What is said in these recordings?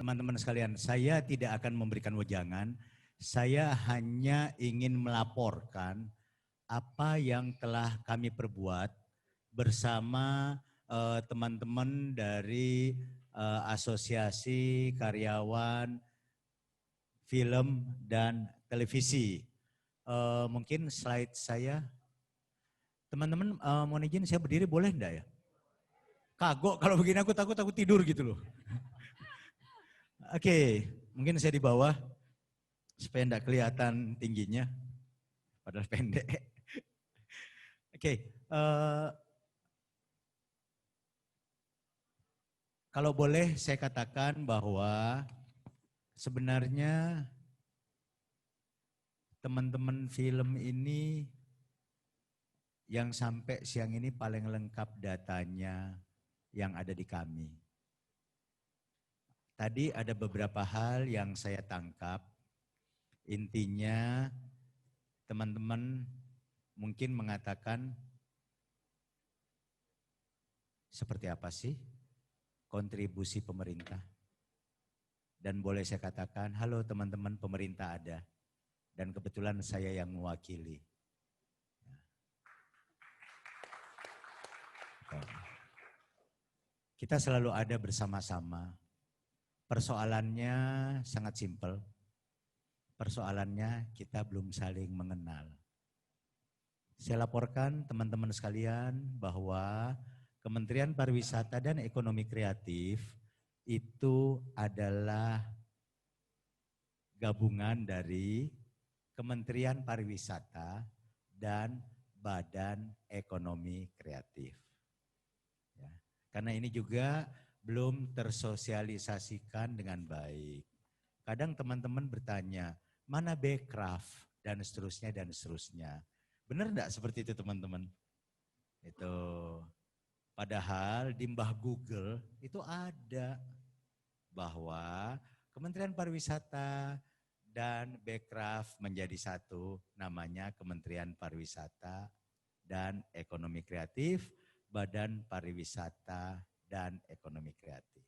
teman-teman sekalian, saya tidak akan memberikan wejangan, saya hanya ingin melaporkan apa yang telah kami perbuat bersama teman-teman dari Asosiasi Karyawan Film dan Televisi. Mungkin slide saya, teman-teman mohon izin saya berdiri boleh enggak ya? Kagok kalau begini aku takut aku tidur gitu loh. Oke, mungkin saya di bawah supaya enggak kelihatan tingginya, padahal pendek. Oke, kalau boleh saya katakan bahwa sebenarnya teman-teman film ini yang sampai siang ini paling lengkap datanya yang ada di kami. Tadi ada beberapa hal yang saya tangkap, intinya teman-teman mungkin mengatakan seperti apa sih kontribusi pemerintah? Dan boleh saya katakan, halo teman-teman pemerintah ada, dan kebetulan saya yang mewakili. Kita selalu ada bersama-sama. Persoalannya sangat simpel. Persoalannya kita belum saling mengenal. Saya laporkan teman-teman sekalian bahwa Kementerian Pariwisata dan Ekonomi Kreatif itu adalah gabungan dari Kementerian Pariwisata dan Badan Ekonomi Kreatif. Ya, karena ini juga belum tersosialisasikan dengan baik. Kadang teman-teman bertanya, mana Bekraf dan seterusnya dan seterusnya. Benar enggak seperti itu teman-teman? Itu. Padahal di Mbah Google itu ada bahwa Kementerian Pariwisata dan Bekraf menjadi satu, namanya Kementerian Pariwisata dan Ekonomi Kreatif, Badan Pariwisata dan Ekonomi Kreatif.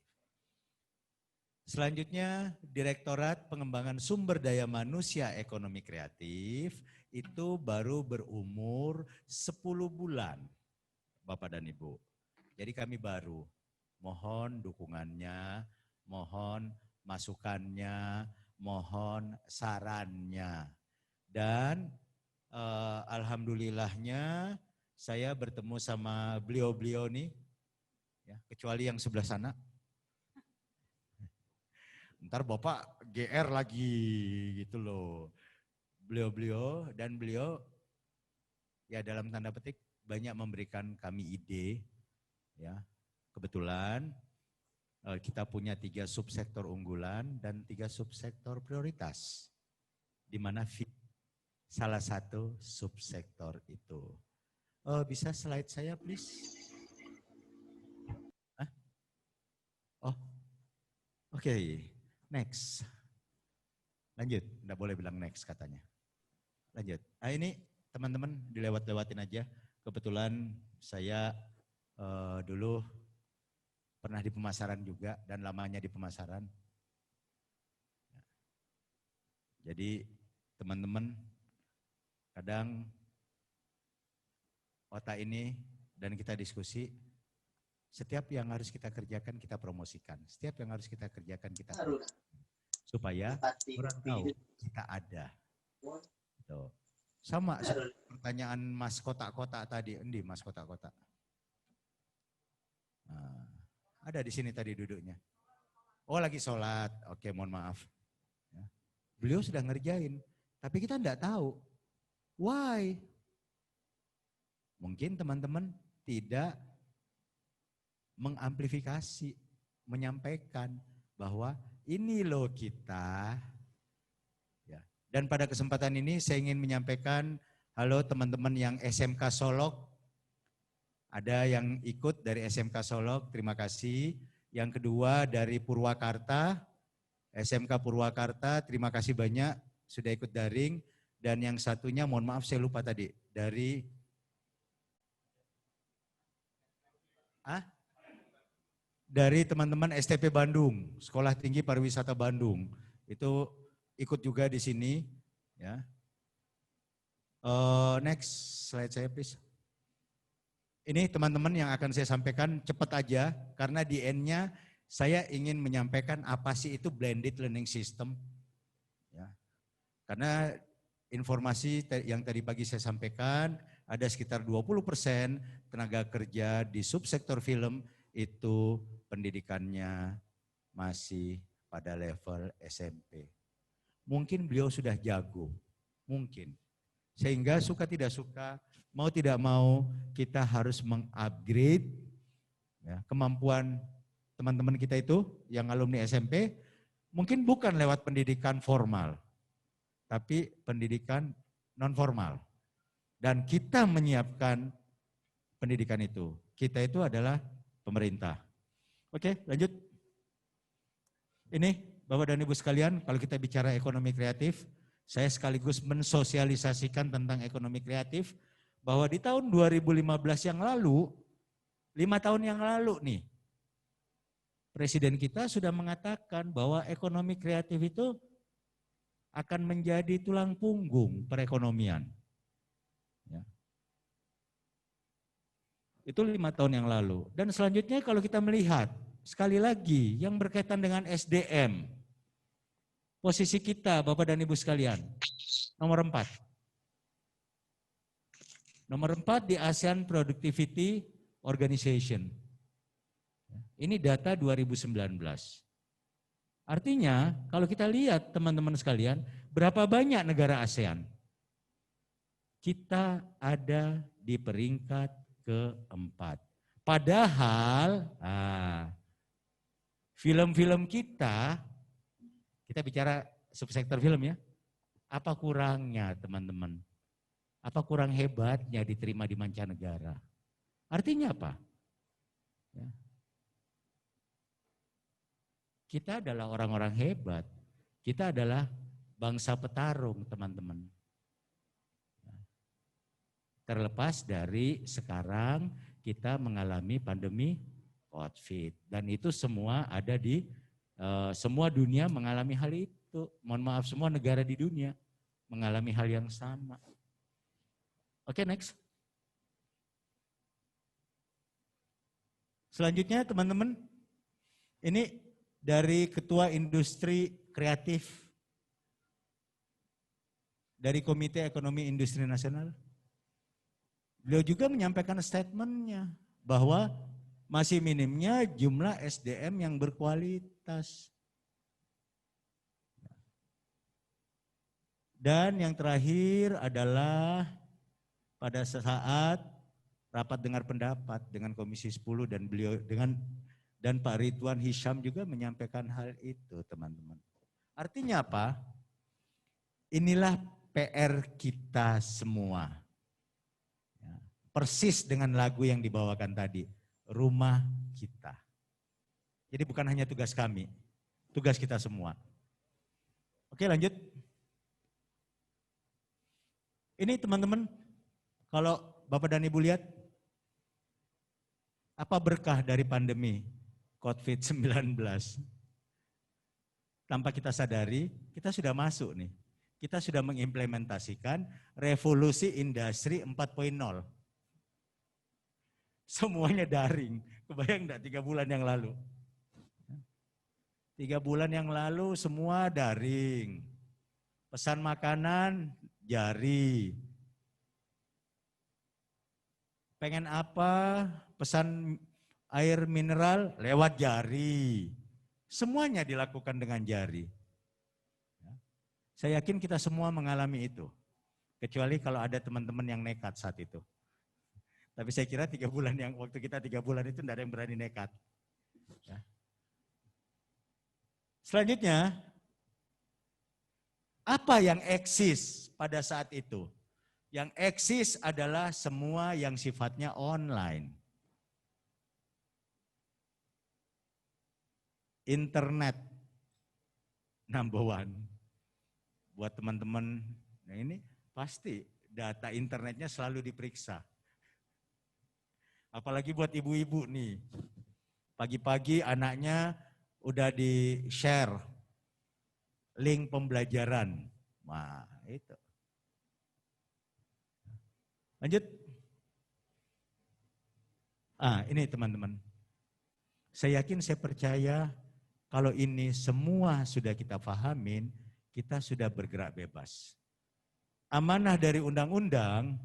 Selanjutnya, Direktorat Pengembangan Sumber Daya Manusia Ekonomi Kreatif itu baru berumur 10 bulan, Bapak dan Ibu. Jadi kami baru, mohon dukungannya, mohon masukannya, mohon sarannya. Dan alhamdulillahnya saya bertemu sama beliau-beliau nih, ya, kecuali yang sebelah sana. Ntar Bapak GR lagi gitu loh. Beliau-beliau dan beliau ya dalam tanda petik banyak memberikan kami ide. Ya, kebetulan kita punya 3 subsektor unggulan dan 3 subsektor prioritas. Di mana salah satu subsektor itu. Bisa slide saya please? Hah? Oh, oke. Next. Lanjut, enggak boleh bilang next katanya. Lanjut. Ini teman-teman dilewat-lewatin aja. Kebetulan saya dulu pernah di pemasaran juga dan lamanya di pemasaran. Jadi teman-teman kadang otak ini dan kita diskusi, setiap yang harus kita kerjakan kita promosikan, setiap yang harus kita kerjakan kita supaya orang tahu kita ada. Tuh. Sama pertanyaan Mas Kotak-Kotak tadi, endi Mas Kotak-Kotak? Nah, ada di sini tadi duduknya. Oh lagi sholat, oke mohon maaf. Ya. Beliau sudah ngerjain, tapi kita enggak tahu. Why? Mungkin teman-teman tidak mengamplifikasi, menyampaikan bahwa ini loh kita. Ya. Dan pada kesempatan ini saya ingin menyampaikan, halo teman-teman yang SMK Solok. Ada yang ikut dari SMK Solok, terima kasih. Yang kedua dari Purwakarta, SMK Purwakarta, terima kasih banyak sudah ikut daring. Dan yang satunya, mohon maaf saya lupa tadi, dari dari teman-teman STP Bandung, Sekolah Tinggi Pariwisata Bandung. Itu ikut juga di sini. Ya. Next slide saya please. Ini teman-teman yang akan saya sampaikan cepat aja, karena di end-nya saya ingin menyampaikan apa sih itu blended learning system. Ya. Karena informasi yang tadi pagi saya sampaikan, ada sekitar 20% tenaga kerja di subsektor film itu pendidikannya masih pada level SMP. Mungkin beliau sudah jago, mungkin. Sehingga suka tidak suka, mau tidak mau kita harus mengupgrade ya, kemampuan teman-teman kita itu yang alumni SMP, mungkin bukan lewat pendidikan formal, tapi pendidikan non formal. Dan kita menyiapkan pendidikan itu. Kita itu adalah pemerintah. Oke, lanjut. Ini Bapak dan Ibu sekalian, kalau kita bicara ekonomi kreatif, saya sekaligus mensosialisasikan tentang ekonomi kreatif bahwa di tahun 2015 yang lalu, 5 tahun yang lalu nih, Presiden kita sudah mengatakan bahwa ekonomi kreatif itu akan menjadi tulang punggung perekonomian. Ya. Itu 5 tahun yang lalu. Dan selanjutnya kalau kita melihat, sekali lagi yang berkaitan dengan SDM, posisi kita Bapak dan Ibu sekalian, nomor 4. Nomor 4 di ASEAN Productivity Organization. Ini data 2019. Artinya kalau kita lihat teman-teman sekalian, berapa banyak negara ASEAN? Kita ada di peringkat keempat. Padahal film-film kita bicara subsektor film ya, apa kurangnya teman-teman? Apa kurang hebatnya diterima di mancanegara? Artinya apa? Ya. Kita adalah orang-orang hebat, kita adalah bangsa petarung teman-teman. Terlepas dari sekarang kita mengalami pandemi COVID. Dan itu semua ada di, semua dunia mengalami hal itu. Mohon maaf, semua negara di dunia mengalami hal yang sama. Oke, next. Selanjutnya teman-teman, ini dari Ketua Industri Kreatif dari Komite Ekonomi Industri Nasional. Beliau juga menyampaikan statementnya bahwa masih minimnya jumlah SDM yang berkualitas. Dan yang terakhir adalah pada saat rapat dengar pendapat dengan Komisi 10 dan beliau dan Pak Ridwan Hisyam juga menyampaikan hal itu, teman-teman. Artinya apa? Inilah PR kita semua. Persis dengan lagu yang dibawakan tadi, rumah kita. Jadi bukan hanya tugas kami, tugas kita semua. Oke, lanjut. Ini teman-teman, kalau Bapak dan Ibu lihat, apa berkah dari pandemi COVID-19? Tanpa kita sadari, kita sudah masuk nih. Kita sudah mengimplementasikan revolusi industri 4.0. Semuanya daring. Kebayang enggak 3 bulan yang lalu? 3 bulan yang lalu semua daring. Pesan makanan jari. Pengen apa? Pesan air mineral lewat jari. Semuanya dilakukan dengan jari. Saya yakin kita semua mengalami itu. Kecuali kalau ada teman-teman yang nekat saat itu. Tapi saya kira 3 bulan yang waktu kita 3 bulan itu tidak ada yang berani nekat. Ya. Selanjutnya, apa yang eksis pada saat itu? Yang eksis adalah semua yang sifatnya online. Internet number one. Buat teman-teman, nah ini pasti data internetnya selalu diperiksa. Apalagi buat ibu-ibu nih. Pagi-pagi anaknya udah di-share link pembelajaran. Nah, itu. Lanjut. Ini teman-teman. Saya yakin, saya percaya kalau ini semua sudah kita pahamin, kita sudah bergerak bebas. Amanah dari Undang-Undang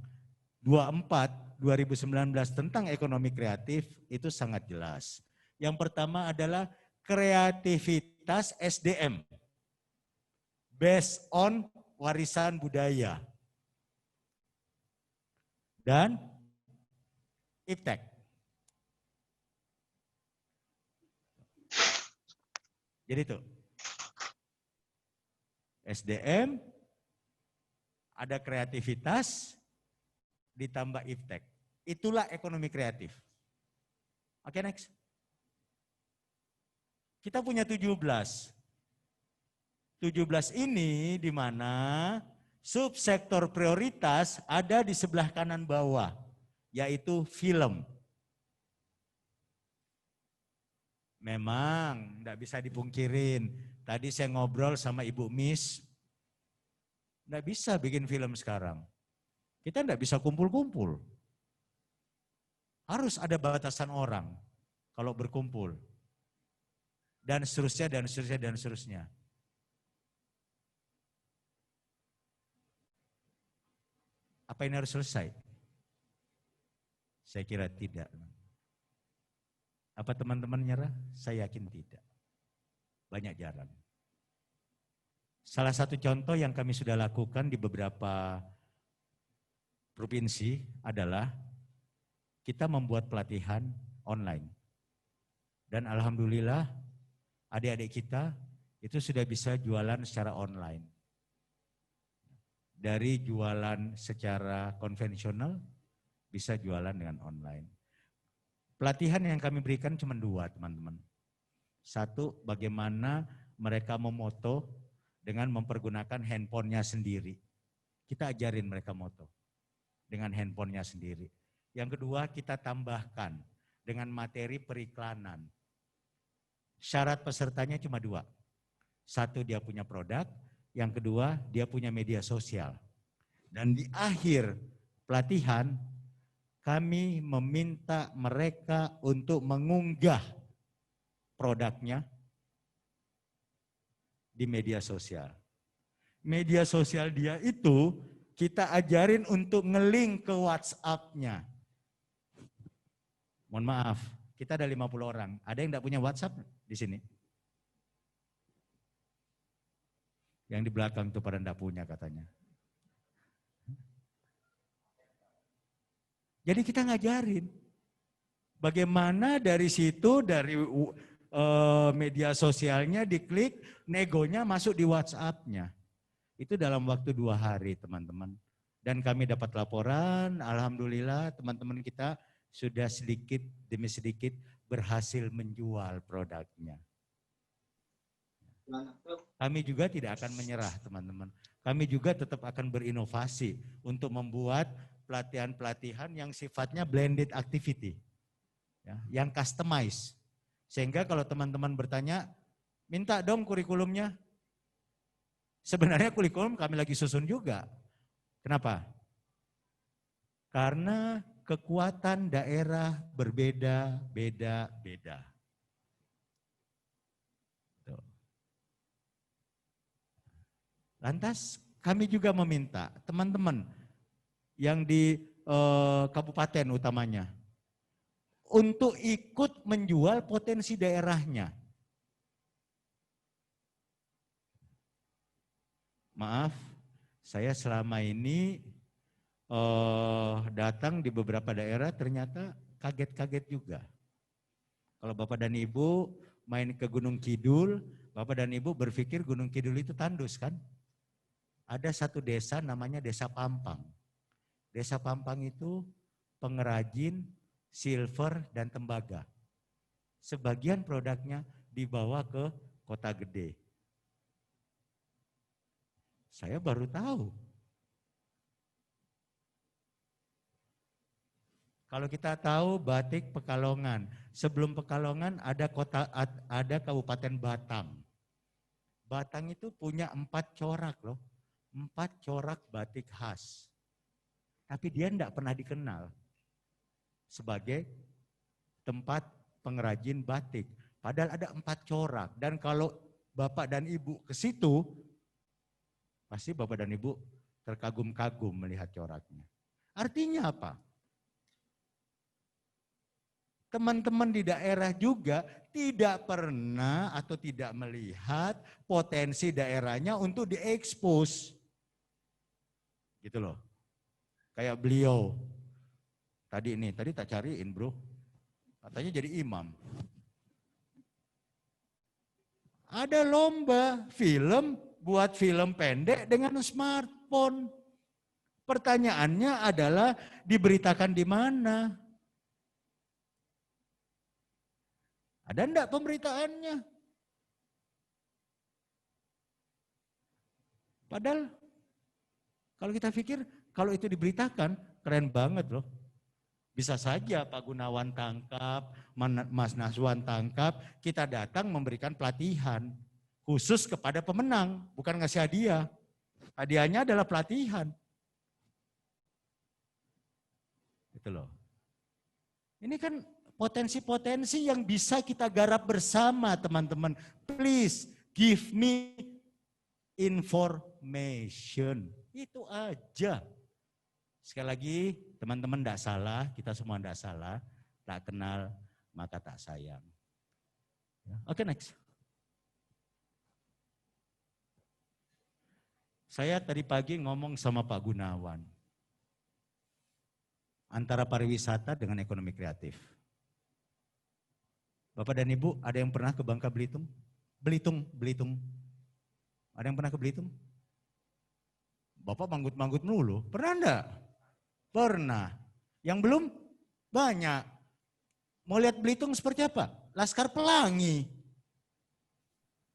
24 2019 tentang ekonomi kreatif itu sangat jelas. Yang pertama adalah kreativitas SDM based on warisan budaya dan iptek. Jadi itu SDM, ada kreativitas, ditambah iptek. Itulah ekonomi kreatif. Oke, next. Kita punya 17. 17 ini di mana subsektor prioritas ada di sebelah kanan bawah, yaitu film. Memang enggak bisa dipungkirin. Tadi saya ngobrol sama Ibu Miss, enggak bisa bikin film sekarang. Kita enggak bisa kumpul-kumpul. Harus ada batasan orang kalau berkumpul. Dan seterusnya, dan seterusnya, dan seterusnya. Apa ini harus selesai? Saya kira tidak. Apa teman-teman nyerah? Saya yakin tidak. Banyak jalan. Salah satu contoh yang kami sudah lakukan di beberapa provinsi adalah kita membuat pelatihan online. Dan alhamdulillah adik-adik kita itu sudah bisa jualan secara online. Dari jualan secara konvensional bisa jualan dengan online. Pelatihan yang kami berikan cuma 2, teman-teman. Satu, bagaimana mereka memoto dengan mempergunakan handphonenya sendiri. Kita ajarin mereka moto dengan handphonenya sendiri. Yang kedua, kita tambahkan dengan materi periklanan. Syarat pesertanya cuma 2. Satu, dia punya produk. Yang kedua, dia punya media sosial. Dan di akhir pelatihan, kami meminta mereka untuk mengunggah produknya di media sosial. Media sosial dia itu kita ajarin untuk nge-link ke WhatsApp-nya. Mohon maaf, kita ada 50 orang. Ada yang enggak punya WhatsApp di sini? Yang di belakang itu pada enggak punya katanya. Jadi kita ngajarin bagaimana dari situ, dari media sosialnya diklik, negonya masuk di WhatsApp-nya. Itu dalam waktu 2 hari, teman-teman. Dan kami dapat laporan, alhamdulillah teman-teman kita sudah sedikit demi sedikit berhasil menjual produknya. Kami juga tidak akan menyerah, teman-teman. Kami juga tetap akan berinovasi untuk membuat pelatihan-pelatihan yang sifatnya blended activity, ya, yang customize. Sehingga kalau teman-teman bertanya, minta dong kurikulumnya. Sebenarnya kurikulum kami lagi susun juga. Kenapa? Karena kekuatan daerah berbeda-beda. Lantas kami juga meminta teman-teman yang di kabupaten utamanya untuk ikut menjual potensi daerahnya. Maaf, saya selama ini datang di beberapa daerah ternyata kaget-kaget juga. Kalau Bapak dan Ibu main ke Gunung Kidul, Bapak dan Ibu berpikir Gunung Kidul itu tandus kan? Ada satu desa namanya Desa Pampang. Desa Pampang itu pengrajin silver dan tembaga. Sebagian produknya dibawa ke kota gede. Saya baru tahu. Kalau kita tahu batik Pekalongan, Sebelum Pekalongan ada Kabupaten Batang. Batang itu punya 4 corak loh. 4 corak batik khas. Tapi dia tidak pernah dikenal sebagai tempat pengrajin batik. Padahal ada 4 corak. Dan kalau Bapak dan Ibu ke situ, pasti Bapak dan Ibu terkagum-kagum melihat coraknya. Artinya apa? Teman-teman di daerah juga tidak pernah atau tidak melihat potensi daerahnya untuk diekspos. Gitu loh. Kayak beliau. Tadi tak cariin bro. Katanya jadi imam. Ada lomba film, buat film pendek dengan smartphone. Pertanyaannya adalah diberitakan di mana? Ada enggak pemberitaannya? Padahal kalau kita pikir kalau itu diberitakan keren banget loh. Bisa saja Pak Gunawan tangkap, Mas Naswan tangkap, kita datang memberikan pelatihan khusus kepada pemenang, bukan ngasih hadiah. Hadiahnya adalah pelatihan. Gitu loh. Ini kan potensi-potensi yang bisa kita garap bersama teman-teman. Please give me information. Itu aja. Sekali lagi teman-teman tidak salah, kita semua tidak salah. Tak kenal maka tak sayang. Oke, next. Saya tadi pagi ngomong sama Pak Gunawan. Antara pariwisata dengan ekonomi kreatif. Bapak dan Ibu, ada yang pernah ke Bangka Belitung? Belitung. Ada yang pernah ke Belitung? Bapak manggut-manggut melulu. Pernah enggak? Pernah. Yang belum? Banyak. Mau lihat Belitung seperti apa? Laskar Pelangi.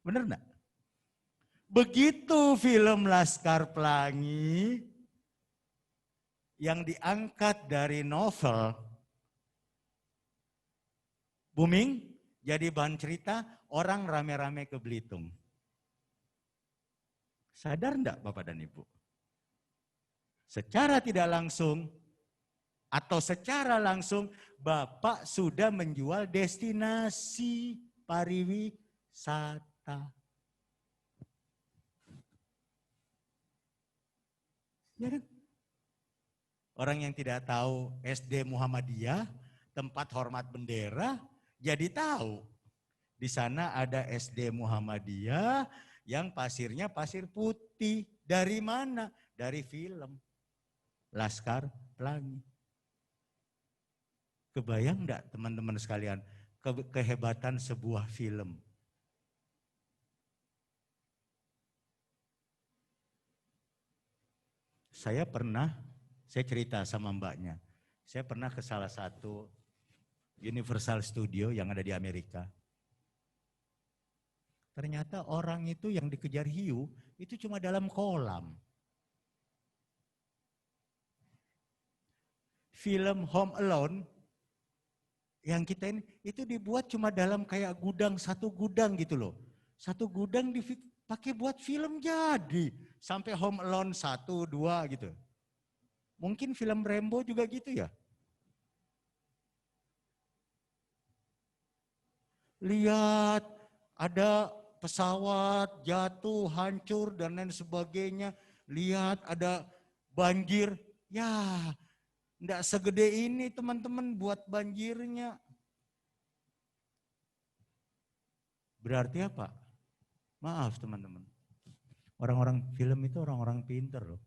Benar enggak? Begitu film Laskar Pelangi yang diangkat dari novel booming, jadi bahan cerita, orang rame-rame ke Belitung. Sadar enggak Bapak dan Ibu? Secara tidak langsung atau secara langsung Bapak sudah menjual destinasi pariwisata. Ya kan? Orang yang tidak tahu SD Muhammadiyah, tempat hormat bendera, jadi tahu. Di sana ada SD Muhammadiyah yang pasirnya pasir putih. Dari mana? Dari film Laskar Pelangi. Kebayang enggak teman-teman sekalian kehebatan sebuah film? Saya cerita sama mbaknya, saya pernah ke salah satu Universal Studio yang ada di Amerika. Ternyata orang itu yang dikejar hiu itu cuma dalam kolam. Film Home Alone yang kita ini itu dibuat cuma dalam kayak gudang, satu gudang gitu loh. Satu gudang dipakai buat film jadi. Sampai Home Alone 1, 2 gitu. Mungkin film Rambo juga gitu ya. Lihat ada pesawat jatuh, hancur dan lain sebagainya. Lihat ada banjir. Ya, enggak segede ini teman-teman buat banjirnya. Berarti apa? Maaf teman-teman. Orang-orang film itu orang-orang pinter loh.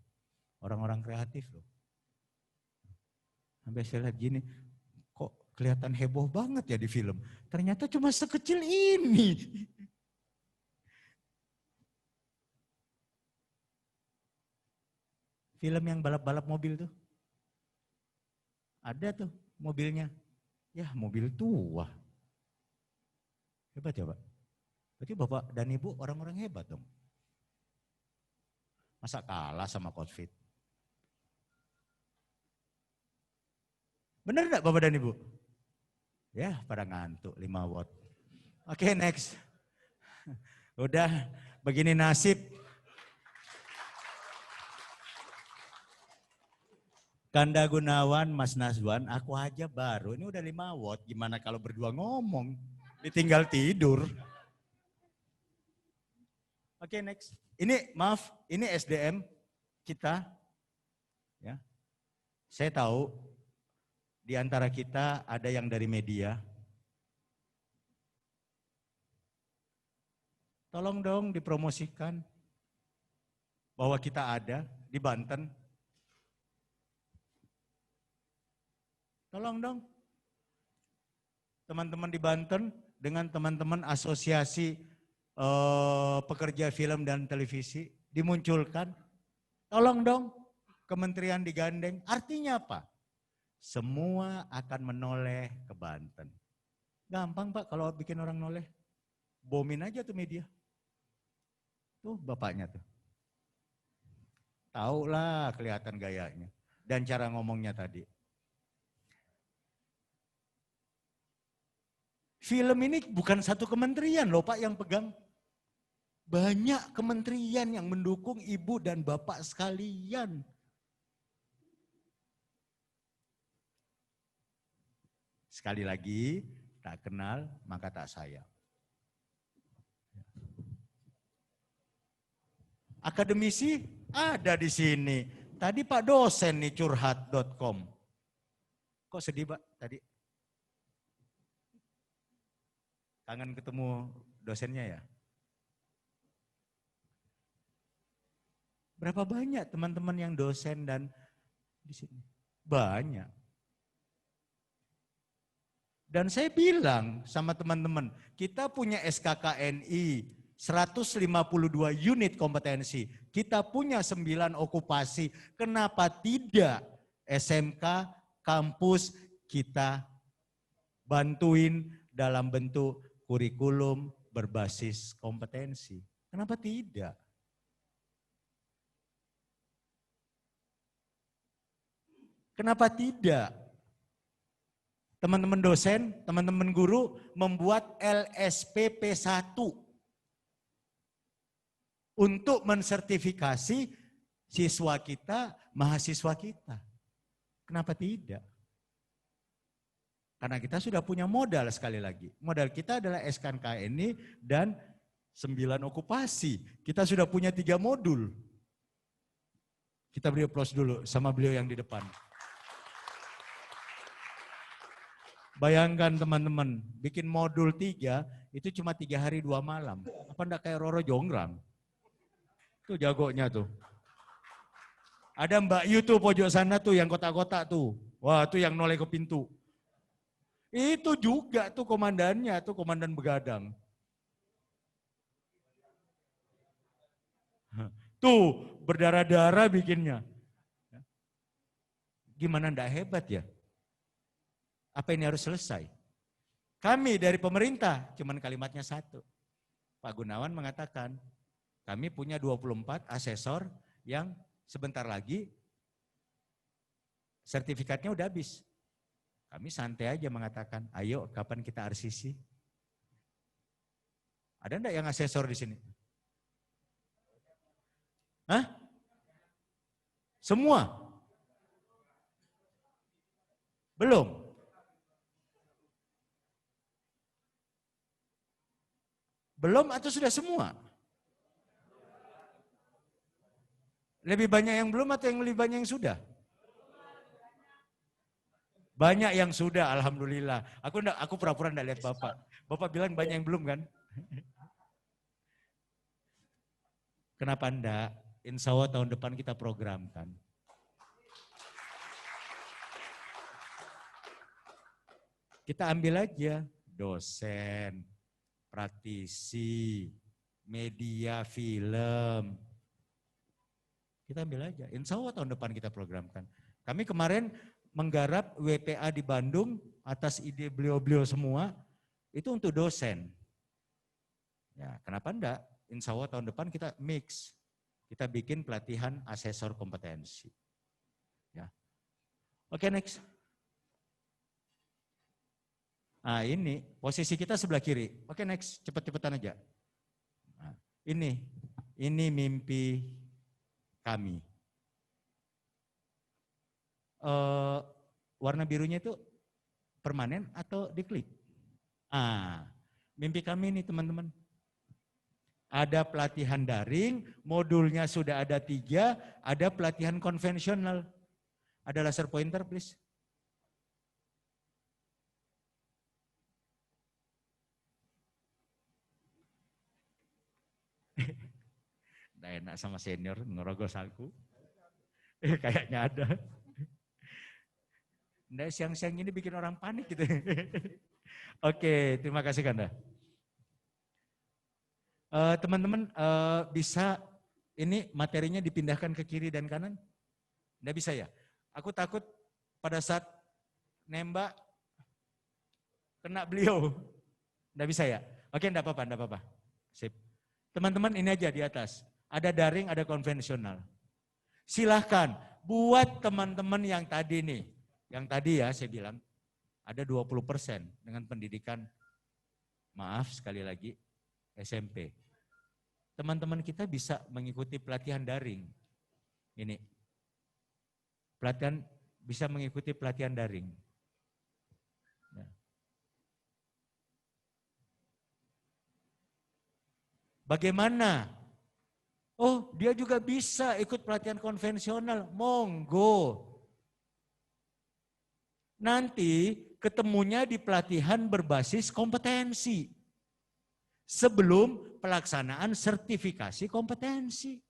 Orang-orang kreatif loh. Sampai saya lihat gini, kok kelihatan heboh banget ya di film. Ternyata cuma sekecil ini. Film yang balap-balap mobil tuh. Ada tuh mobilnya. Ya mobil tua. Hebat ya Pak. Berarti Bapak dan Ibu orang-orang hebat dong. Masa kalah sama COVID? Benar enggak Bapak dan Ibu? Ya, pada ngantuk 5 watt. Oke, next. Udah, begini nasib. Kanda Gunawan, Mas Nazwan, aku aja baru. Ini udah 5 watt, gimana kalau berdua ngomong? Ditinggal tidur. Oke, next. Ini maaf, ini SDM kita. Ya. Saya tahu di antara kita ada yang dari media. Tolong dong dipromosikan bahwa kita ada di Banten. Tolong dong. Teman-teman di Banten dengan teman-teman asosiasi pekerja film dan televisi dimunculkan. Tolong dong kementerian digandeng. Artinya apa? Semua akan menoleh ke Banten. Gampang Pak kalau bikin orang noleh. Bomin aja tuh media. Tuh bapaknya tuh. Tahu lah kelihatan gayanya. Dan cara ngomongnya tadi. Film ini bukan satu kementerian loh Pak yang pegang. Banyak kementerian yang mendukung ibu dan bapak sekalian. Sekali lagi, tak kenal maka tak sayang. Akademisi ada di sini. Tadi Pak dosen nih curhat.com. Kok sedih Pak tadi? Kangen ketemu dosennya ya? Berapa banyak teman-teman yang dosen dan di sini? Banyak. Dan saya bilang sama teman-teman, kita punya SKKNI 152 unit kompetensi. Kita punya 9 okupasi. Kenapa tidak SMK, kampus kita bantuin dalam bentuk kurikulum berbasis kompetensi? Kenapa tidak? Kenapa tidak? Teman-teman dosen, teman-teman guru membuat LSPP 1 untuk mensertifikasi siswa kita, mahasiswa kita. Kenapa tidak? Karena kita sudah punya modal sekali lagi. Modal kita adalah SKKNI dan 9 okupasi. Kita sudah punya 3 modul. Kita beri aplaus dulu sama beliau yang di depan. Bayangkan teman-teman, bikin modul 3 itu cuma 3 hari 2 malam. Apa enggak kayak Roro Jonggrang? Tuh jagonya tuh. Ada Mbak Yu tuh pojok sana tuh yang kotak-kotak tuh. Wah tuh yang noleh ke pintu. Itu juga tuh komandannya, tuh komandan begadang. Tuh berdarah-darah bikinnya. Gimana ndak hebat ya? Apa ini harus selesai? Kami dari pemerintah, cuman kalimatnya satu. Pak Gunawan mengatakan, kami punya 24 asesor yang sebentar lagi sertifikatnya udah habis. Kami santai aja mengatakan, ayo kapan kita RCC? Ada enggak yang asesor di sini? Hah? Semua? Belum? Belum atau sudah semua? Lebih banyak yang belum atau yang lebih banyak yang sudah? Banyak yang sudah, alhamdulillah. Aku pura-pura enggak lihat Bapak. Bapak bilang banyak yang belum kan? Kenapa enggak? Insya Allah tahun depan kita programkan. Kita ambil aja dosen, praktisi, media, film. Kita ambil aja. Insya Allah tahun depan kita programkan. Kami kemarin menggarap WPA di Bandung atas ide beliau-beliau semua, itu untuk dosen. Ya, kenapa enggak? Insya Allah tahun depan kita mix. Kita bikin pelatihan asesor kompetensi. Ya. Oke, next. Nah ini posisi kita sebelah kiri. Oke next, cepet-cepetan aja. Nah, ini mimpi kami. Warna birunya itu permanen atau diklik? Mimpi kami ini teman-teman. Ada pelatihan daring, modulnya sudah ada 3, ada pelatihan konvensional. Ada laser pointer please. Nggak enak sama senior ngerogos aku. Kayaknya ada. Nggak, siang-siang ini bikin orang panik gitu. Oke, terima kasih Kanda. Teman-teman bisa ini materinya dipindahkan ke kiri dan kanan? Nggak bisa ya? Aku takut pada saat nembak kena beliau. Nggak bisa ya? Oke, enggak apa-apa. Sip. Teman-teman ini aja di atas. Ada daring, ada konvensional. Silahkan buat teman-teman yang tadi nih. Yang tadi ya saya bilang ada 20% dengan pendidikan, maaf sekali lagi, SMP. Teman-teman kita bisa mengikuti pelatihan daring. Ini. Pelatihan bisa mengikuti pelatihan daring. Bagaimana? Oh, dia juga bisa ikut pelatihan konvensional. Monggo. Nanti ketemunya di pelatihan berbasis kompetensi. Sebelum pelaksanaan sertifikasi kompetensi.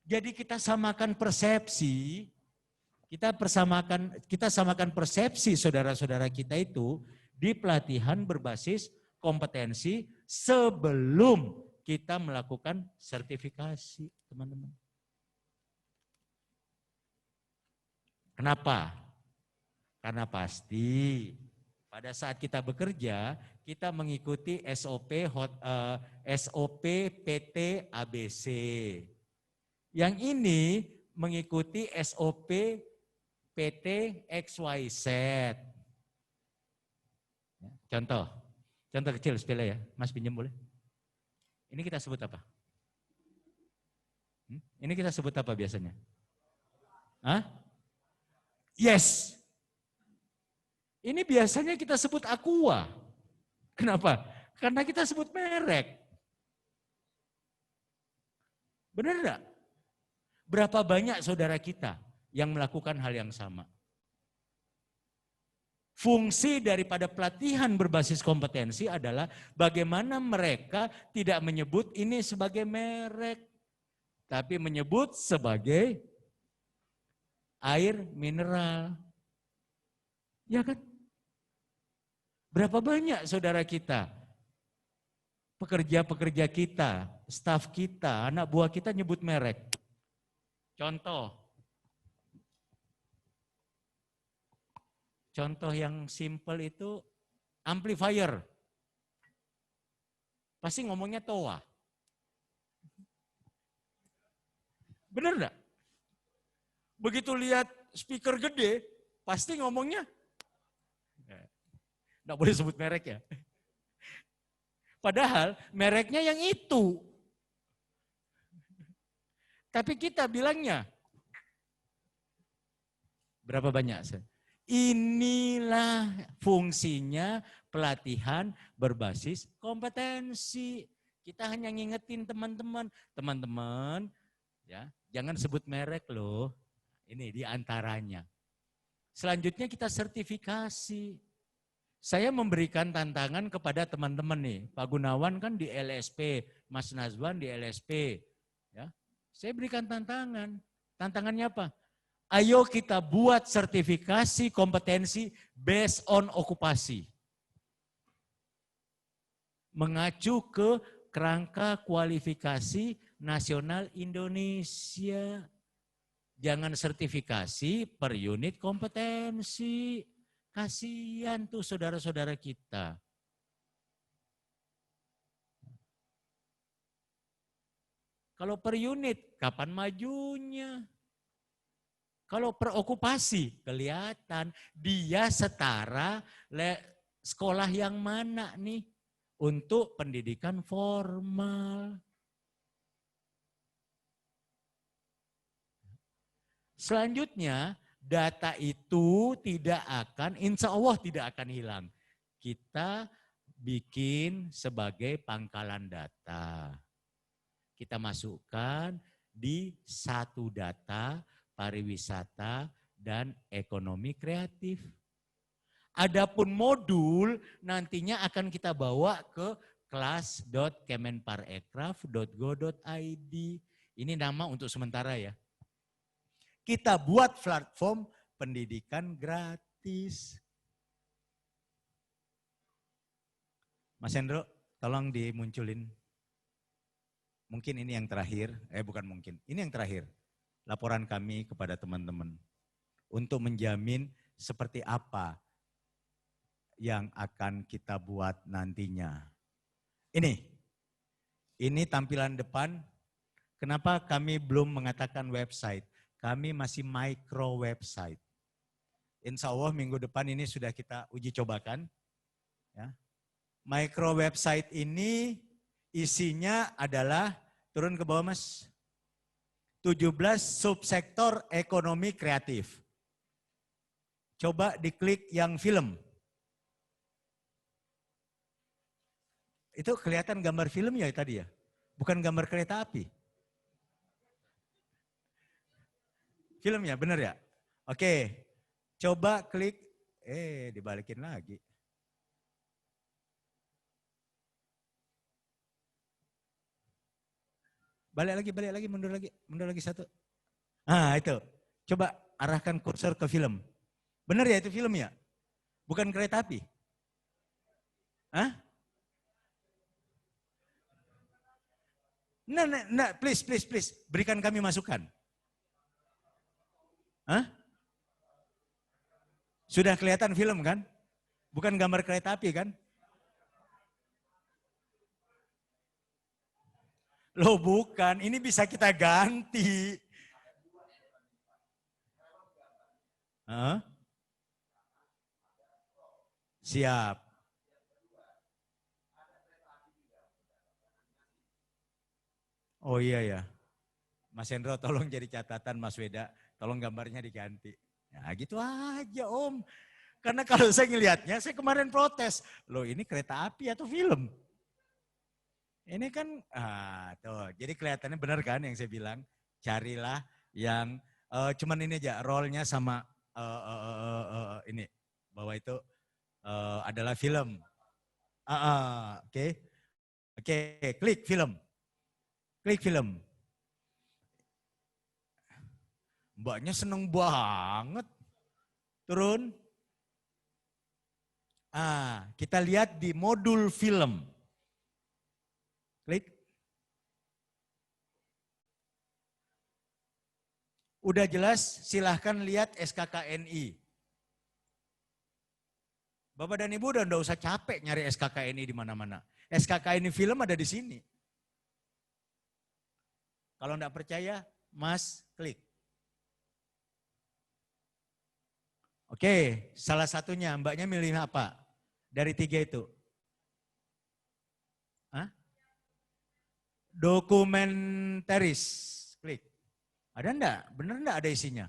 Jadi kita samakan persepsi, kita samakan persepsi saudara-saudara kita itu di pelatihan berbasis kompetensi sebelum kita melakukan sertifikasi, teman-teman. Kenapa? Karena pasti pada saat kita bekerja, kita mengikuti SOP PT ABC. Yang ini mengikuti SOP PT XYZ. Contoh kecil sepele ya, Mas pinjam boleh? Ini kita sebut apa? Ini kita sebut apa biasanya? Hah? Yes. Ini biasanya kita sebut Aqua. Kenapa? Karena kita sebut merek. Benar enggak? Berapa banyak saudara kita yang melakukan hal yang sama? Fungsi daripada pelatihan berbasis kompetensi adalah bagaimana mereka tidak menyebut ini sebagai merek, tapi menyebut sebagai air mineral. Ya kan? Berapa banyak saudara kita, pekerja-pekerja kita, staf kita, anak buah kita nyebut merek. Contoh yang simple itu amplifier. Pasti ngomongnya TOA. Benar enggak? Begitu lihat speaker gede, pasti ngomongnya enggak boleh sebut merek ya. Padahal mereknya yang itu. Tapi kita bilangnya berapa banyak? Inilah fungsinya pelatihan berbasis kompetensi. Kita hanya ngingetin teman-teman ya, jangan sebut merek loh. Ini diantaranya. Selanjutnya kita sertifikasi. Saya memberikan tantangan kepada teman-teman nih. Pak Gunawan kan di LSP, Mas Nazwan di LSP. Ya, saya berikan tantangan. Tantangannya apa? Ayo kita buat sertifikasi kompetensi based on okupasi. Mengacu ke kerangka kualifikasi nasional Indonesia. Jangan sertifikasi per unit kompetensi. Kasihan tuh saudara-saudara kita. Kalau per unit, kapan majunya? Kalau per okupasi, kelihatan dia setara sekolah yang mana nih untuk pendidikan formal. Selanjutnya, data itu tidak akan, insya Allah tidak akan hilang. Kita bikin sebagai pangkalan data. Kita masukkan di satu data pariwisata dan ekonomi kreatif. Adapun modul nantinya akan kita bawa ke kelas.kemenparekraf.go.id. Ini nama untuk sementara ya. Kita buat platform pendidikan gratis. Mas Hendro, tolong dimunculin. Mungkin ini yang terakhir, bukan mungkin, ini yang terakhir. Laporan kami kepada teman-teman untuk menjamin seperti apa yang akan kita buat nantinya. Ini tampilan depan. Kenapa kami belum mengatakan website? Kami masih micro website. Insya Allah minggu depan ini sudah kita uji cobakan. Ya. Micro website ini isinya adalah, turun ke bawah Mas, 17 subsektor ekonomi kreatif. Coba diklik yang film. Itu kelihatan gambar film ya tadi ya? Bukan gambar kereta api. Film ya, benar ya? Oke, coba klik, dibalikin lagi. Balik lagi, mundur lagi satu. Nah itu, coba arahkan kursor ke film. Benar ya itu film ya? Bukan kereta api? Hah? Nah, please, berikan kami masukan. Hah? Sudah kelihatan film kan? Bukan gambar kereta api kan? Loh bukan, ini bisa kita ganti. Hah? Siap. Oh iya ya. Mas Hendro tolong jadi catatan Mas Weda, tolong gambarnya diganti. Ya gitu aja Om. Karena kalau saya ngelihatnya, saya kemarin protes. Loh ini kereta api atau film? Ini kan, tuh, jadi kelihatannya benar kan yang saya bilang. Carilah yang, cuman ini aja, role-nya sama ini. Bahwa itu adalah film. Oke, klik film. Klik film. Mbaknya seneng banget. Turun. Kita lihat di modul film. Klik. Udah jelas, silahkan lihat SKKNI. Bapak dan Ibu udah enggak usah capek nyari SKKNI di mana-mana. SKKNI film ada di sini. Kalau enggak percaya, Mas klik. Oke, salah satunya mbaknya milih apa? Dari 3 itu. Hah? Dokumentaris. Klik. Ada enggak? Bener enggak ada isinya?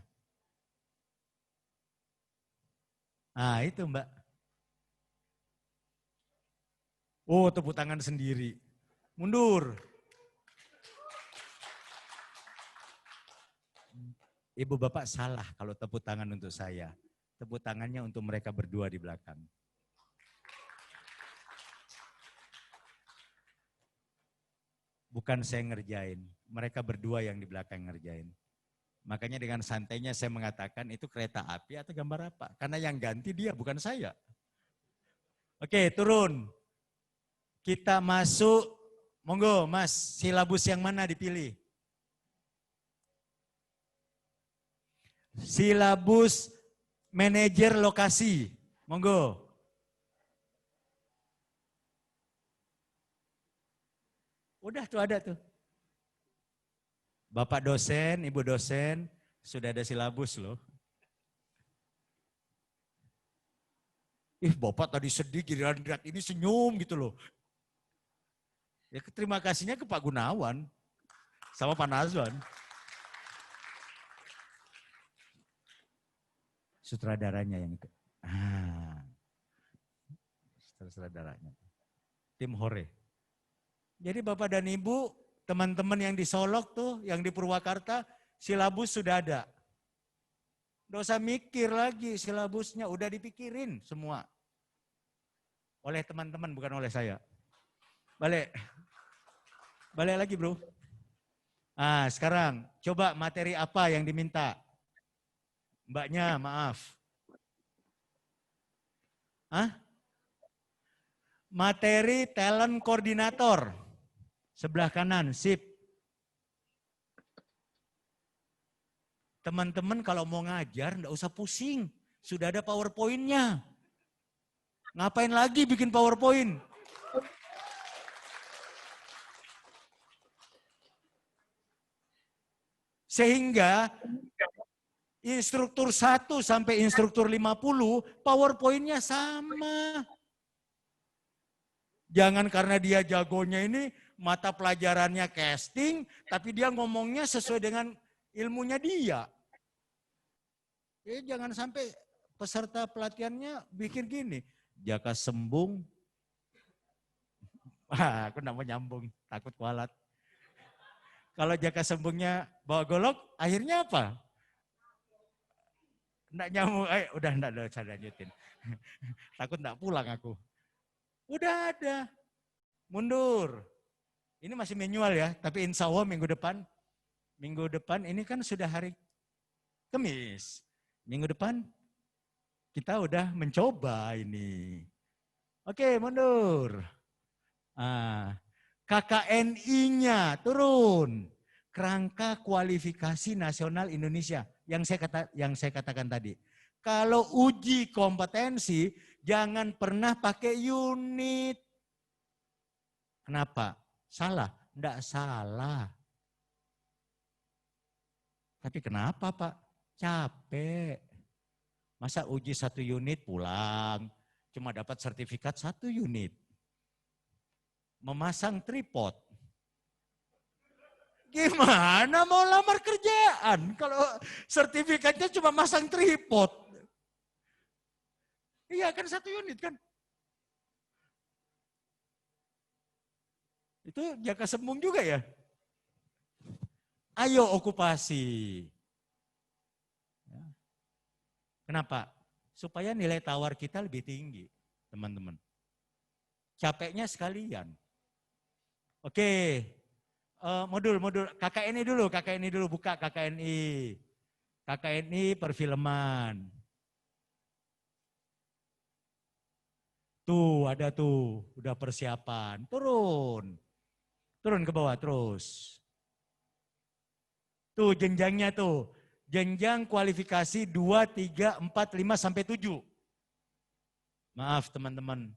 Itu Mbak. Oh, tepuk tangan sendiri. Mundur. Ibu Bapak salah kalau tepuk tangan untuk saya. Tepuk tangannya untuk mereka berdua di belakang. Bukan saya ngerjain, mereka berdua yang di belakang ngerjain. Makanya dengan santainya saya mengatakan itu kereta api atau gambar apa? Karena yang ganti dia, bukan saya. Oke, turun. Kita masuk, monggo Mas, silabus yang mana dipilih? Silabus manajer lokasi, monggo. Udah tuh ada tuh. Bapak dosen, Ibu dosen, Sudah ada silabus loh. Bapak tadi sedih, giliran lihat ini senyum gitu loh. Ya terima kasihnya ke Pak Gunawan sama Pak Nazwan. Sutradaranya yang itu. Sutradaranya. Tim Hore. Jadi Bapak dan Ibu, teman-teman yang di Solok tuh, yang di Purwakarta, silabus sudah ada. Nggak usah mikir lagi silabusnya, udah dipikirin semua. Oleh teman-teman, bukan oleh saya. Balik lagi bro. Sekarang coba materi apa yang diminta? Mbaknya, maaf. Materi talent koordinator. Sebelah kanan, sip. Teman-teman kalau mau ngajar, enggak usah pusing. Sudah ada PowerPoint-nya. Ngapain lagi bikin PowerPoint? Sehingga instruktur 1 sampai instruktur 50, PowerPoint-nya sama. Jangan karena dia jagonya ini, mata pelajarannya casting, tapi dia ngomongnya sesuai dengan ilmunya dia. Jangan sampai peserta pelatihannya bikin gini. Jaka sembung. Aku enggak mau nyambung, takut kualat. Kalau jaka sembungnya bawa golok, akhirnya apa? Enggak nyambung, udah saya lanjutin. Takut enggak pulang aku. Udah ada. Mundur. Ini masih manual ya, tapi insya Allah minggu depan ini kan sudah hari Kamis. Minggu depan kita udah mencoba ini. Oke, mundur. KKNI-nya turun. Kerangka Kualifikasi Nasional Indonesia yang saya katakan tadi. Kalau uji kompetensi jangan pernah pakai unit. Kenapa? Salah? Enggak salah. Tapi kenapa Pak? Capek. Masa uji 1 unit pulang, cuma dapat sertifikat 1 unit. Memasang tripod. Gimana mau lamar kerjaan kalau sertifikatnya cuma masang tripod? Iya kan 1 unit kan? Itu jaka sembung juga ya? Ayo okupasi. Kenapa? Supaya nilai tawar kita lebih tinggi, teman-teman. Capeknya sekalian. Oke, modul KKNI dulu, buka KKNI. KKNI perfilman. Tuh, ada tuh, udah persiapan. Turun ke bawah terus. Tuh jenjangnya tuh. Jenjang kualifikasi 2, 3, 4, 5, sampai 7. Maaf teman-teman,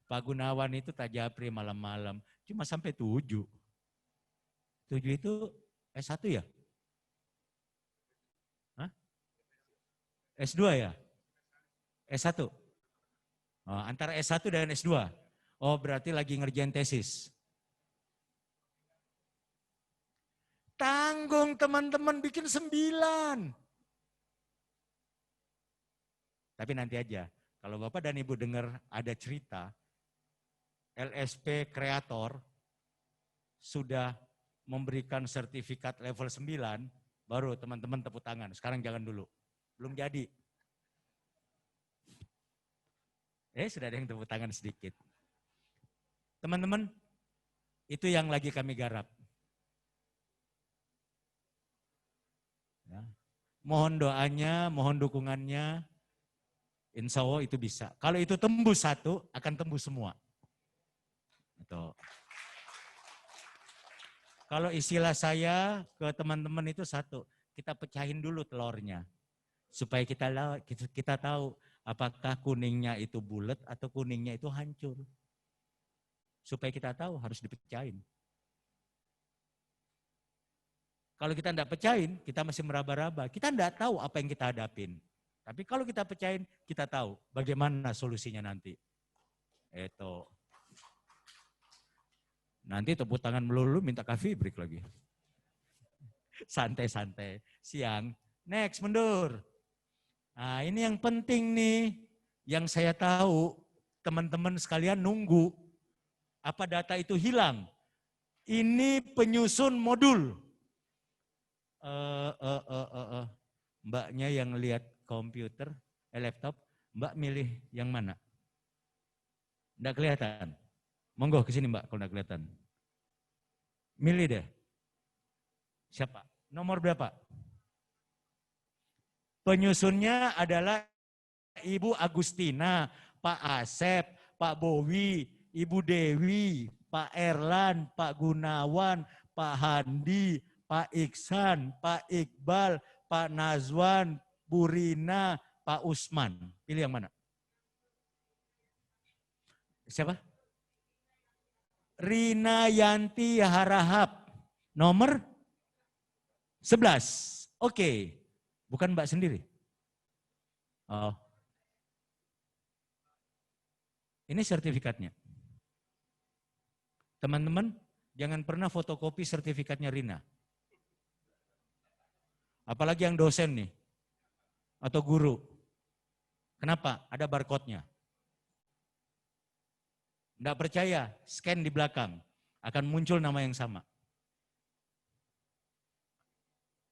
Pak Gunawan itu tak japri malam-malam, cuma sampai 7. 7 itu S1 ya? Hah? S2 ya? S1? Oh, antara S1 dan S2? Oh berarti lagi ngerjain tesis. Tanggung teman-teman bikin 9. Tapi nanti aja, kalau Bapak dan Ibu dengar ada cerita, LSP Kreator sudah memberikan sertifikat level 9, baru teman-teman tepuk tangan. Sekarang jangan dulu, belum jadi. Sudah ada yang tepuk tangan sedikit. Teman-teman, itu yang lagi kami garap. Ya. Mohon doanya, mohon dukungannya, insya Allah itu bisa. Kalau itu tembus 1, akan tembus semua. Itu. Kalau istilah saya ke teman-teman itu 1, kita pecahin dulu telurnya. Supaya kita tahu apakah kuningnya itu bulat atau kuningnya itu hancur. Supaya kita tahu harus dipecahin. Kalau kita tidak percayain, kita masih meraba-raba. Kita tidak tahu apa yang kita hadapin. Tapi kalau kita percayain, kita tahu bagaimana solusinya nanti. Itu. Nanti tepuk tangan melulu minta coffee break lagi. Santai-santai. Siang. Next, mundur. Nah, ini yang penting nih. Yang saya tahu, teman-teman sekalian nunggu. Apa data itu hilang? Ini penyusun modul. Mbaknya yang lihat komputer, laptop, Mbak milih yang mana? Nggak kelihatan? Monggo ke sini Mbak kalau nggak kelihatan. Milih deh. Siapa? Nomor berapa? Penyusunnya adalah Ibu Agustina, Pak Asep, Pak Bowi, Ibu Dewi, Pak Erlan, Pak Gunawan, Pak Handi, Pak Iksan, Pak Iqbal, Pak Nazwan, Bu Rina, Pak Usman. Pilih yang mana? Siapa? Rina Yanti Harahap. Nomor 11. Oke. Bukan Mbak sendiri. Oh. Ini sertifikatnya. Teman-teman, jangan pernah fotokopi sertifikatnya Rina. Apalagi yang dosen nih, atau guru. Kenapa? Ada barcode-nya. Nggak percaya, scan di belakang. Akan muncul nama yang sama.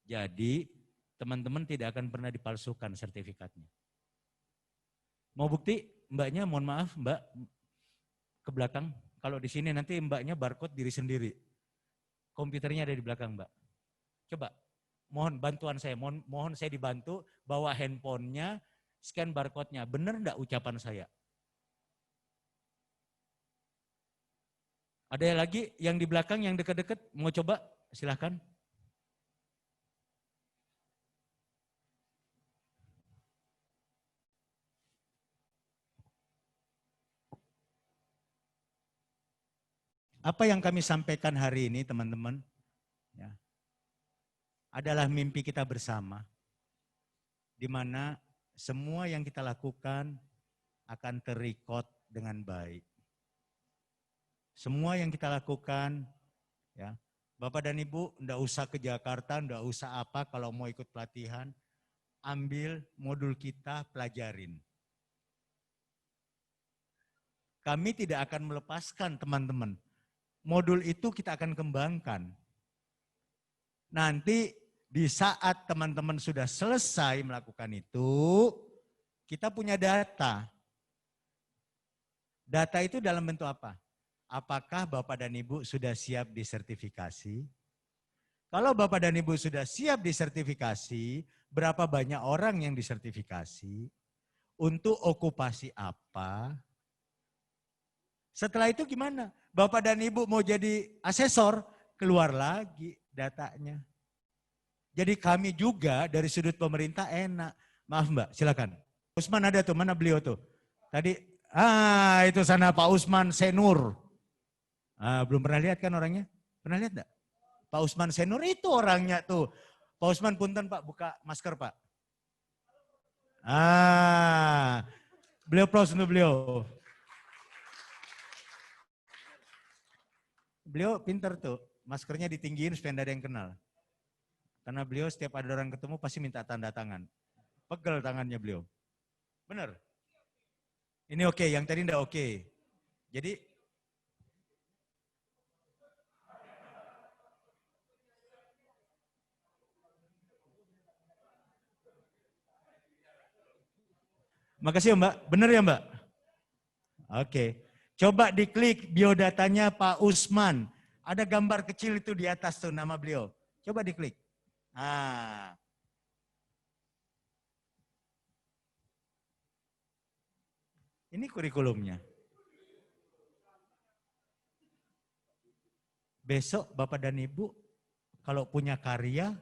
Jadi, teman-teman tidak akan pernah dipalsukan sertifikatnya. Mau bukti? Mbaknya, mohon maaf, Mbak, ke belakang. Kalau di sini nanti mbaknya barcode diri sendiri. Komputernya ada di belakang, Mbak. Coba. Mohon bantuan saya, mohon saya dibantu bawa handphonenya, scan barcode-nya. Benar enggak ucapan saya? Ada lagi yang di belakang, yang dekat-dekat, mau coba? Silahkan. Apa yang kami sampaikan hari ini, teman-teman, ya, adalah mimpi kita bersama, di mana semua yang kita lakukan akan terrecord dengan baik. Semua yang kita lakukan, ya, Bapak dan Ibu enggak usah ke Jakarta, enggak usah apa, kalau mau ikut pelatihan, ambil modul kita, pelajarin. Kami tidak akan melepaskan teman-teman. Modul itu kita akan kembangkan. Nanti di saat teman-teman sudah selesai melakukan itu, kita punya data. Data itu dalam bentuk apa? Apakah Bapak dan Ibu sudah siap disertifikasi? Kalau Bapak dan Ibu sudah siap disertifikasi, berapa banyak orang yang disertifikasi? Untuk okupasi apa? Setelah itu gimana? Bapak dan Ibu mau jadi asesor, keluar lagi datanya. Jadi kami juga dari sudut pemerintah enak. Maaf Mbak, silakan. Usman ada tuh, mana beliau tuh? Tadi, itu sana Pak Usman Senur. Belum pernah lihat kan orangnya? Pernah lihat enggak? Pak Usman Senur itu orangnya tuh. Pak Usman punten Pak, buka masker Pak. Beliau plus untuk beliau. Beliau pinter tuh, maskernya ditinggiin supaya tidak ada yang kenal. Karena beliau setiap ada orang ketemu pasti minta tanda tangan. Pegel tangannya beliau. Benar? Ini oke, yang tadi enggak oke. Jadi makasih ya Mbak, benar ya Mbak? Oke, coba diklik biodatanya Pak Usman. Ada gambar kecil itu di atas tuh nama beliau. Coba diklik. Ini kurikulumnya. Besok Bapak dan Ibu kalau punya karya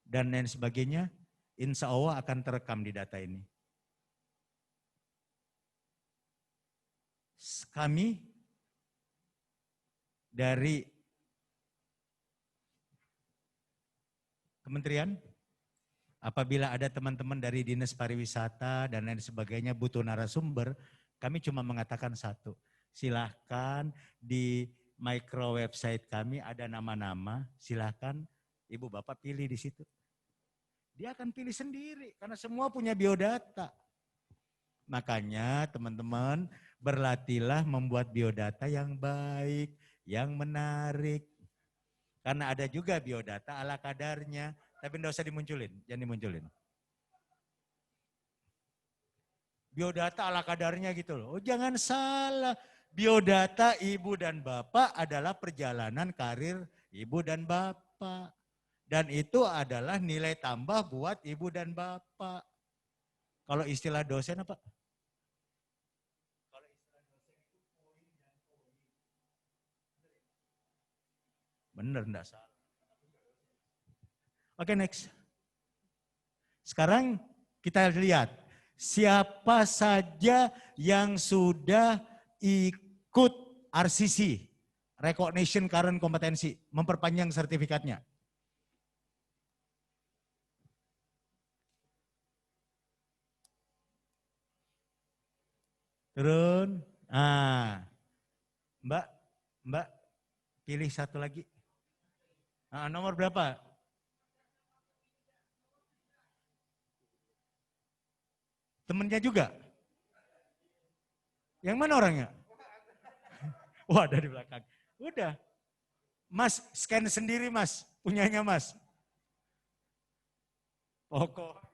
dan lain sebagainya, insya Allah akan terekam di data ini. Kami dari Kementerian, apabila ada teman-teman dari Dinas Pariwisata dan lain sebagainya butuh narasumber, kami cuma mengatakan satu, silahkan di micro website kami ada nama-nama, silahkan Ibu Bapak pilih di situ. Dia akan pilih sendiri karena semua punya biodata. Makanya teman-teman berlatihlah membuat biodata yang baik, yang menarik. Karena ada juga biodata ala kadarnya, tapi enggak usah dimunculin, jangan dimunculin. Biodata ala kadarnya gitu loh. Oh, jangan salah, biodata ibu dan bapak adalah perjalanan karir ibu dan bapak. Dan itu adalah nilai tambah buat ibu dan bapak. Kalau istilah dosen apa? Bener, enggak salah. Oke, next. Sekarang kita lihat siapa saja yang sudah ikut RCC, Recognition Current Kompetensi, memperpanjang sertifikatnya. Turun. Mbak, pilih satu lagi. Nomor berapa? Temennya juga? Yang mana orangnya? Wah, ada di belakang. Udah. Mas, scan sendiri mas. Punyanya mas. Pokok.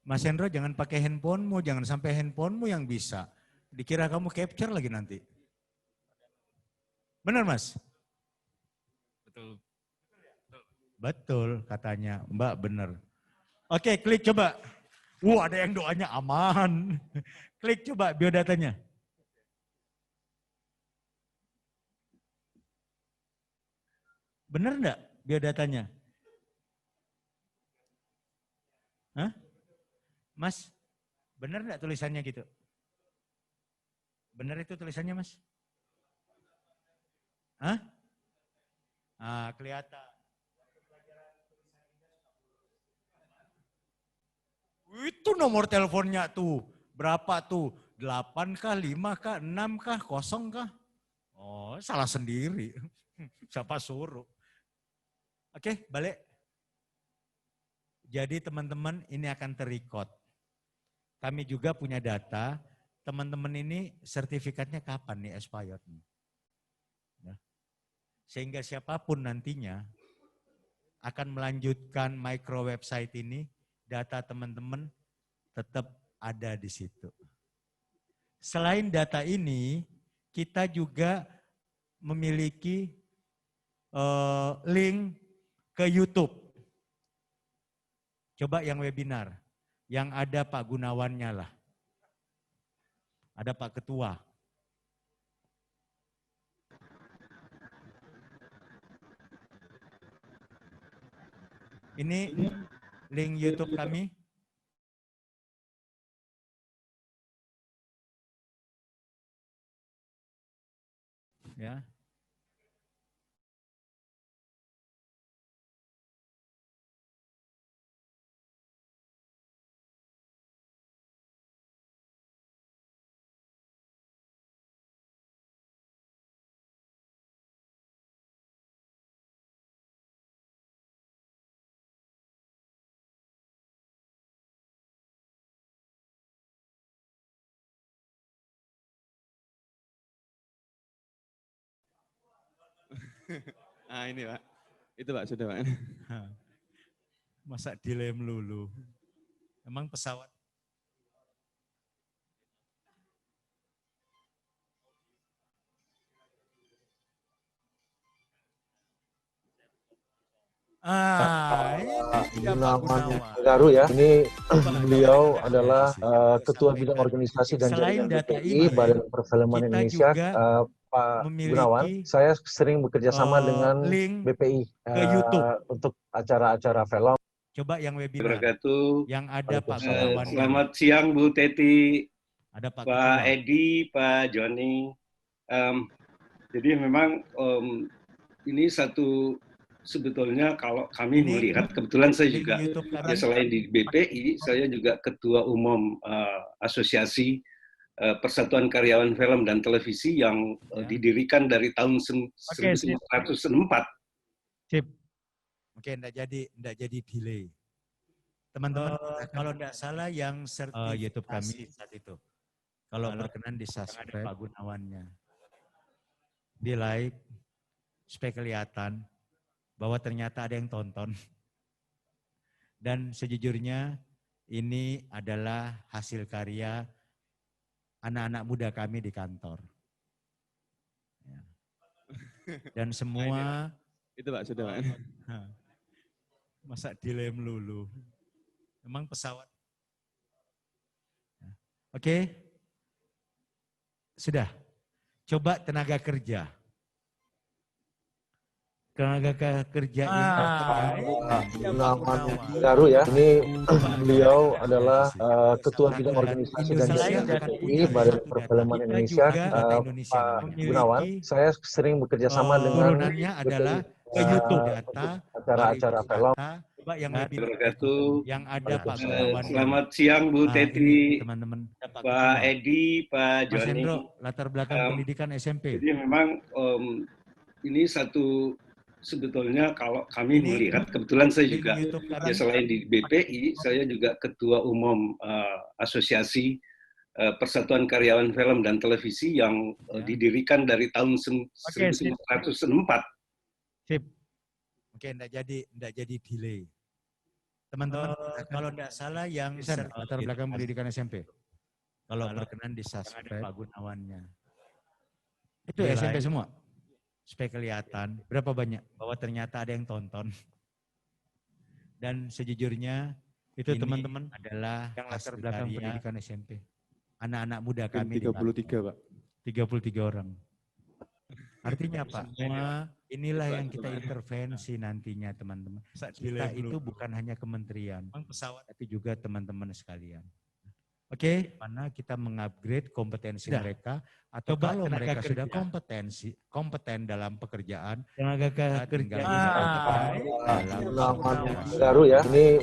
Mas Hendro jangan pakai handphonemu, jangan sampai handphonemu yang bisa. Dikira kamu capture lagi nanti. Benar mas? Betul. Betul katanya, Mbak benar. Oke, klik coba. Ada yang doanya aman. Klik coba biodatanya. Benar enggak biodatanya? Hah? Mas, benar enggak tulisannya gitu? Benar itu tulisannya mas? Hah? Kelihatan. Itu nomor teleponnya tuh. Berapa tuh? 8 kah, 5 kah, 6 kah, 0 kah? Oh, salah sendiri. Siapa suruh? Oke, balik. Jadi teman-teman ini akan terrecord. Kami juga punya data, teman-teman ini sertifikatnya kapan nih expired? Ya. Sehingga siapapun nantinya akan melanjutkan micro website ini, data teman-teman tetap ada di situ. Selain data ini, kita juga memiliki link ke YouTube. Coba yang webinar, yang ada Pak Gunawannya lah. Ada Pak Ketua. Ini link YouTube kami. Ya. Ini Pak. Itu Pak, sudah Pak. Masa dilem lulu. Emang pesawat Ini dia Pak Gunawan. Garu ya, ini Coba beliau kita adalah Ketua sampaikan. Bidang Organisasi dan Selain Jaringan data BPI ini, Badan Perfilman kita Indonesia, juga Pak Gunawan. memiliki Saya sering bekerja sama dengan link BPI ke YouTube. untuk acara-acara film. Coba yang webinar, Wabarakatuh. yang ada Pak Waalaikumsalam. Gunawan. Selamat siang Bu Teti, Ada Pak Pak Ketua. Edi, Pak Joni. Jadi memang ini satu sebetulnya kalau kami Ini melihat, kebetulan saya link juga YouTube kami. ya selain di BPI, saya juga Ketua Umum Asosiasi Persatuan Karyawan Film dan Televisi yang didirikan dari tahun 1904. Sip. Oke, enggak jadi delay. Teman-teman, kalau enggak salah yang YouTube kami saat itu. Kalau berkenan di subscribe Pak Gunawannya. Di like, supaya kelihatan bahwa ternyata ada yang tonton. Dan sejujurnya ini adalah hasil karya anak-anak muda kami di kantor. Ya. Dan semua Itu Pak, sudah Pak. masa delay melulu. Memang pesawat. Oke. Sudah. Coba tenaga kerja. Tenaga kerja ini Garu ya, ini beliau adalah Ketua Bidang Organisasi dan Jaringan BPI Badan Perfilman Indonesia, Pak Gunawan. Saya sering bekerja sama dengan turunannya adalah ke YouTube data acara-acara film. Coba yang Wabarakatuh. yang ada Pak Gunawan. Selamat siang Bu Teti, teman-teman. Pak Edi, Pak Mas Joni. Hendro, latar belakang pendidikan SMP. Jadi memang ini satu sebetulnya kalau kami melihat, kebetulan saya juga ya selain di BPI, saya juga Ketua Umum Asosiasi Persatuan Karyawan Film dan Televisi yang didirikan dari tahun 1904. Sip. Oke, enggak jadi delay. Teman-teman, kalau enggak salah yang latar belakang pendidikan SMP. Kalau berkenan di subscribe Pak Gunawannya. Itu SMP semua. Supaya kelihatan berapa banyak bahwa ternyata ada yang tonton. Dan sejujurnya itu teman-teman adalah yang latar belakang pendidikan SMP. Anak-anak muda kami 33 Pak. 33 orang. Artinya apa? Semua inilah yang kita intervensi nantinya teman-teman. Kita itu bukan hanya kementerian, tapi juga teman-teman sekalian. Oke, mana kita mengupgrade kompetensi mereka atau kalau mereka sudah kompeten dalam pekerjaan, tenaga kerja Garu ya, ini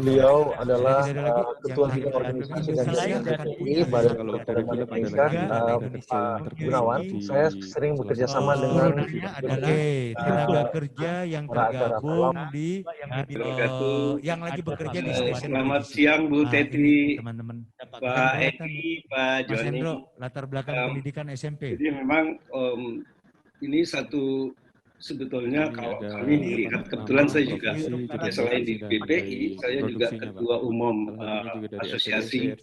beliau adalah Ketua Bidang Organisasi dan Jaringan BPI Badan Perfilman Indonesia, Pak Gunawan. Saya sering bekerja sama dengan tenaga kerja yang tergabung di yang lagi bekerja di stasiun. Selamat siang Bu Teti, teman-teman. Pak Edi, Pak Mas Joni. Hendro, latar belakang pendidikan SMP. Jadi memang ini satu sebetulnya kalau kami melihat, kebetulan saya juga ya selain di BPI, saya juga Ketua Umum Asosiasi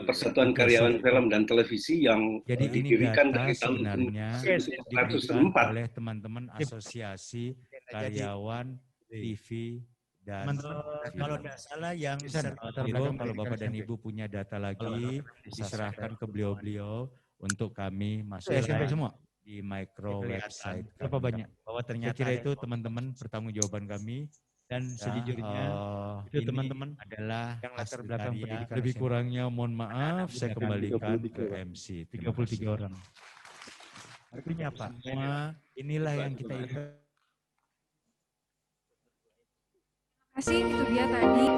Persatuan Karyawan Film dan Televisi yang Jadi ini didirikan data dari tahun sebenarnya diberikan 1904. oleh teman-teman asosiasi karyawan TV dan kalau tidak salah yang kalau Bapak dan Ibu punya data lagi diserahkan ke beliau-beliau untuk kami masuk semua di micro website. Berapa banyak? Bahwa ternyata saya kira itu teman-teman pertanggungjawaban kami dan sejujurnya itu teman-teman adalah yang latar belakang pendidikan. Lebih kurangnya mohon maaf saya kembalikan ke MC 33 orang. Artinya apa? Semua inilah yang kita Terima kasih, itu dia tadi